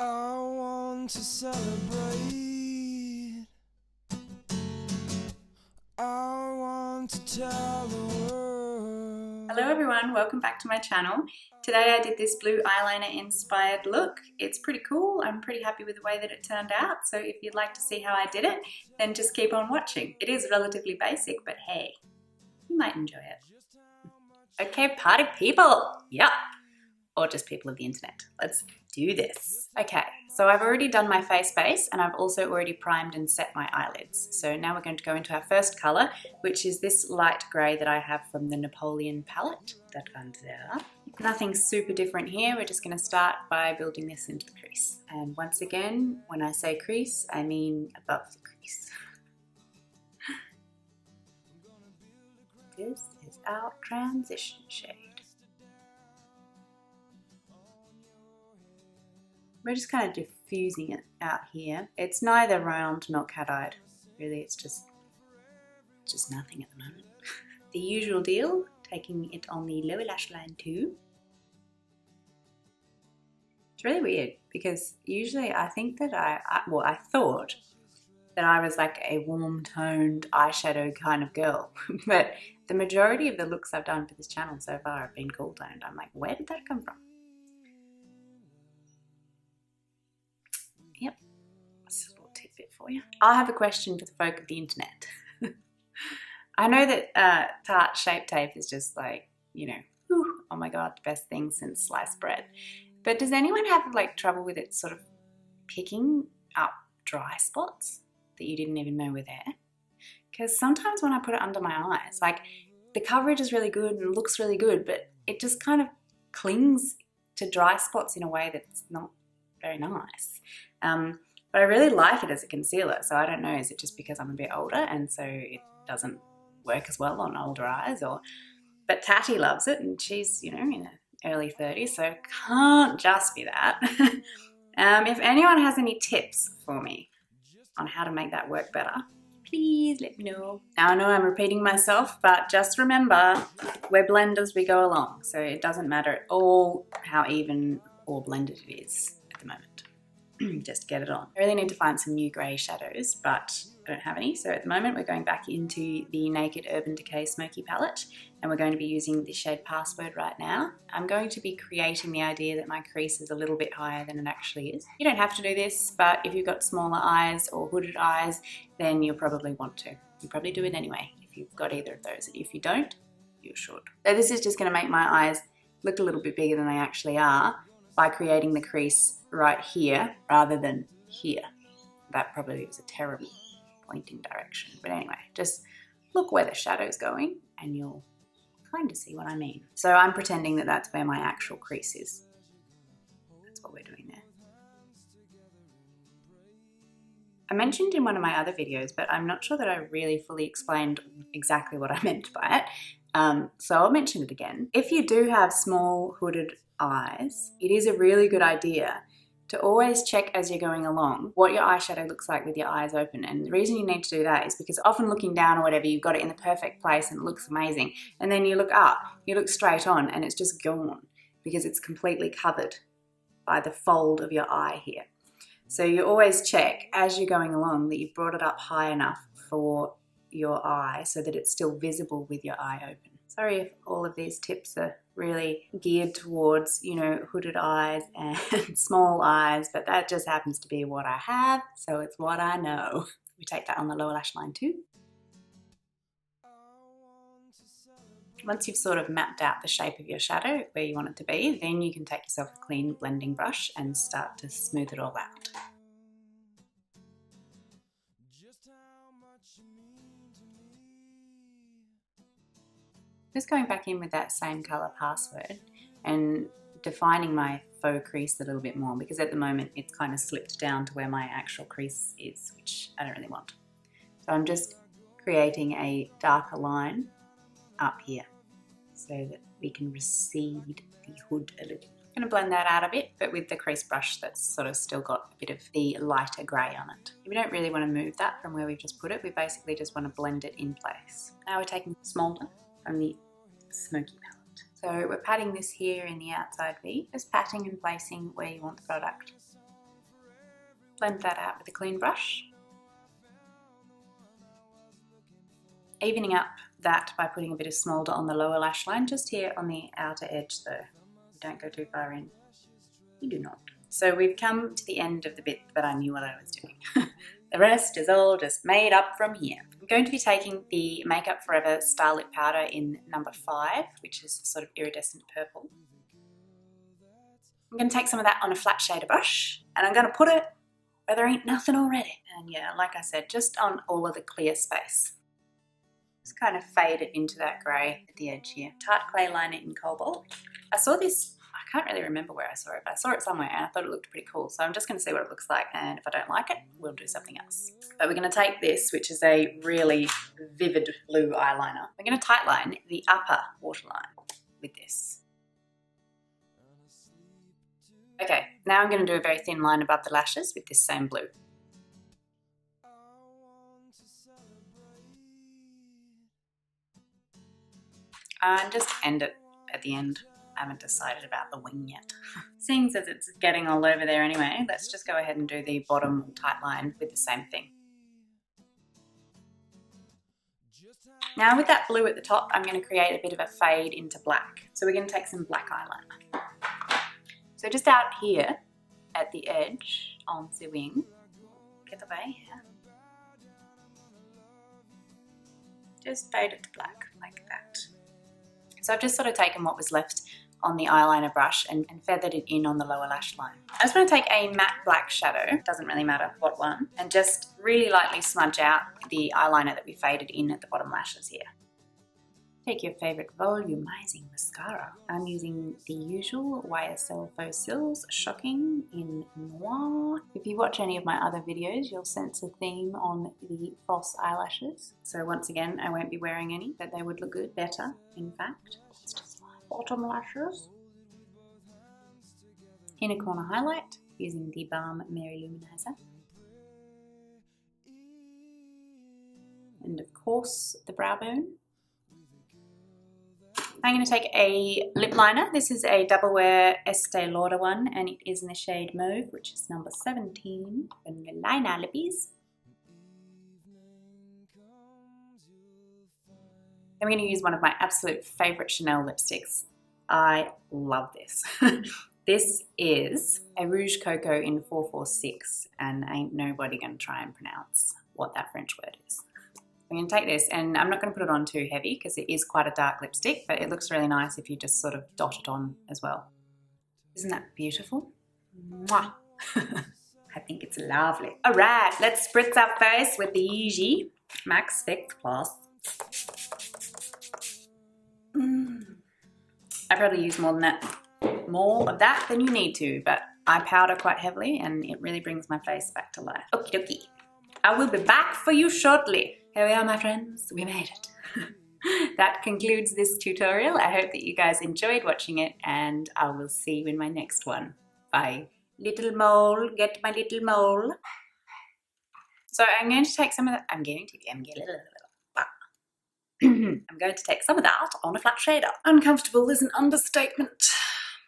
I want to celebrate. I want to tell the world. Hello everyone, welcome back to my channel. Today I did this blue eyeliner inspired look. It's pretty cool. I'm pretty happy with the way that it turned out. So if you'd like to see how I did it, then just keep on watching. It is relatively basic, but hey, you might enjoy it. Okay, party people. Yep. Or just people of the internet. Let's do this. Okay, so I've already done my face base and I've also already primed and set my eyelids. So now we're going to go into our first color, which is this light gray that I have from the Napoleon palette. That one's there. Nothing super different here. We're just going to start by building this into the crease. And once again, when I say crease, I mean above the crease. This is our transition shade. We're just kind of diffusing it out here. It's neither round nor cat-eyed. Really, it's just nothing at the moment. The usual deal, taking it on the lower lash line too. It's really weird because usually I think that I thought that I was like a warm-toned eyeshadow kind of girl. But the majority of the looks I've done for this channel so far have been cool-toned. I'm like, where did that come from? Yep, that's a little tidbit for you. I have a question for the folk of the internet. I know that Tarte Shape Tape is just like, you know, whew, oh my god, the best thing since sliced bread. But does anyone have like trouble with it sort of picking up dry spots that you didn't even know were there? Because sometimes when I put it under my eyes, like the coverage is really good and looks really good, but it just kind of clings to dry spots in a way that's not very nice. But I really like it as a concealer, so I don't know, is it just because I'm a bit older and so it doesn't work as well on older eyes, or but Tati loves it and she's, you know, in her early 30s, so can't just be that. If anyone has any tips for me on how to make that work better, please let me know. Now I know I'm repeating myself, but just remember, we're blenders, we go along, so it doesn't matter at all how even or blended it is at the moment. Just get it on. I really need to find some new grey shadows, but I don't have any. So at the moment we're going back into the Naked Urban Decay Smokey palette and we're going to be using the shade Password right now. I'm going to be creating the idea that my crease is a little bit higher than it actually is. You don't have to do this, but if you've got smaller eyes or hooded eyes, then you'll probably want to. You probably do it anyway if you've got either of those. If you don't, you should. So this is just going to make my eyes look a little bit bigger than they actually are by creating the crease right here rather than here. That probably was a terrible pointing direction, but anyway, just look where the shadow's going and you'll kind of see what I mean. So I'm pretending that that's where my actual crease is. That's what we're doing there. I mentioned in one of my other videos, but I'm not sure that I really fully explained exactly what I meant by it. So I'll mention it again. If you do have small hooded eyes, it is a really good idea to always check as you're going along what your eyeshadow looks like with your eyes open. And the reason you need to do that is because often looking down or whatever, you've got it in the perfect place and it looks amazing. And then you look up, you look straight on and it's just gone because it's completely covered by the fold of your eye here. So you always check as you're going along that you've brought it up high enough for your eye so that it's still visible with your eye open. Sorry if all of these tips are really geared towards, you know, hooded eyes and small eyes, but that just happens to be what I have, so it's what I know. We take that on the lower lash line too. Once you've sort of mapped out the shape of your shadow where you want it to be, then you can take yourself a clean blending brush and start to smooth it all out. Just going back in with that same colour Password and defining my faux crease a little bit more, because at the moment it's kind of slipped down to where my actual crease is, which I don't really want. So I'm just creating a darker line up here so that we can recede the hood a little. I'm going to blend that out a bit, but with the crease brush that's sort of still got a bit of the lighter grey on it. We don't really want to move that from where we've just put it, we basically just want to blend it in place. Now we're taking Smoulder from the Smoky palette. So we're patting this here in the outside V, just patting and placing where you want the product. Blend that out with a clean brush. Evening up that by putting a bit of Smoulder on the lower lash line, just here on the outer edge though. Don't go too far in. You do not. So we've come to the end of the bit that I knew what I was doing. The rest is all just made up from here. I'm going to be taking the Makeup Forever Starlit powder in number 5, which is sort of iridescent purple. I'm going to take some of that on a flat shader brush, and I'm going to put it where there ain't nothing already. And yeah, like I said, just on all of the clear space. Just kind of fade it into that grey at the edge here. Tarte Clay Liner in Cobalt. I saw this, I can't really remember where I saw it, but I saw it somewhere and I thought it looked pretty cool. So I'm just going to see what it looks like, and if I don't like it, we'll do something else. But we're going to take this, which is a really vivid blue eyeliner. We're going to tightline the upper waterline with this. Okay, now I'm going to do a very thin line above the lashes with this same blue. And just end it at the end. I haven't decided about the wing yet. Seeing as it's getting all over there anyway, let's just go ahead and do the bottom tight line with the same thing. Now with that blue at the top, I'm going to create a bit of a fade into black. So we're going to take some black eyeliner. So just out here at the edge on the wing, get away here. Just fade it to black like that. So I've just sort of taken what was left on the eyeliner brush and feathered it in on the lower lash line. I just want to take a matte black shadow, doesn't really matter what one, and just really lightly smudge out the eyeliner that we faded in at the bottom lashes here. Take your favourite volumizing mascara. I'm using the usual YSL Faux Cils Shocking in Noir. If you watch any of my other videos, you'll sense a theme on the false eyelashes. So once again, I won't be wearing any, but they would look good, better, in fact. It's just my bottom lashes. Inner corner highlight using the Balm Mary-lou manizer. And of course, the brow bone. I'm going to take a lip liner. This is a double wear Estee Lauder one, and it is in the shade Mauve, which is number 17. And the liner lippies. I'm going to use one of my absolute favourite Chanel lipsticks. I love this. This is a Rouge Coco in 446, and ain't nobody going to try and pronounce what that French word is. I'm going to take this, and I'm not going to put it on too heavy because it is quite a dark lipstick, but it looks really nice if you just sort of dot it on as well. Isn't that beautiful? Mwah! I think it's lovely. All right, let's spritz our face with the Yeezy Max Fix Plus. I probably use more of that than you need to, but I powder quite heavily and it really brings my face back to life. Okie dokie. I will be back for you shortly. Here we are, my friends. We made it. That concludes this tutorial. I hope that you guys enjoyed watching it, and I will see you in my next one. Bye. Little mole, get my little mole. So I'm going to take some of that. I'm going to take some of that on a flat shader. Uncomfortable is an understatement.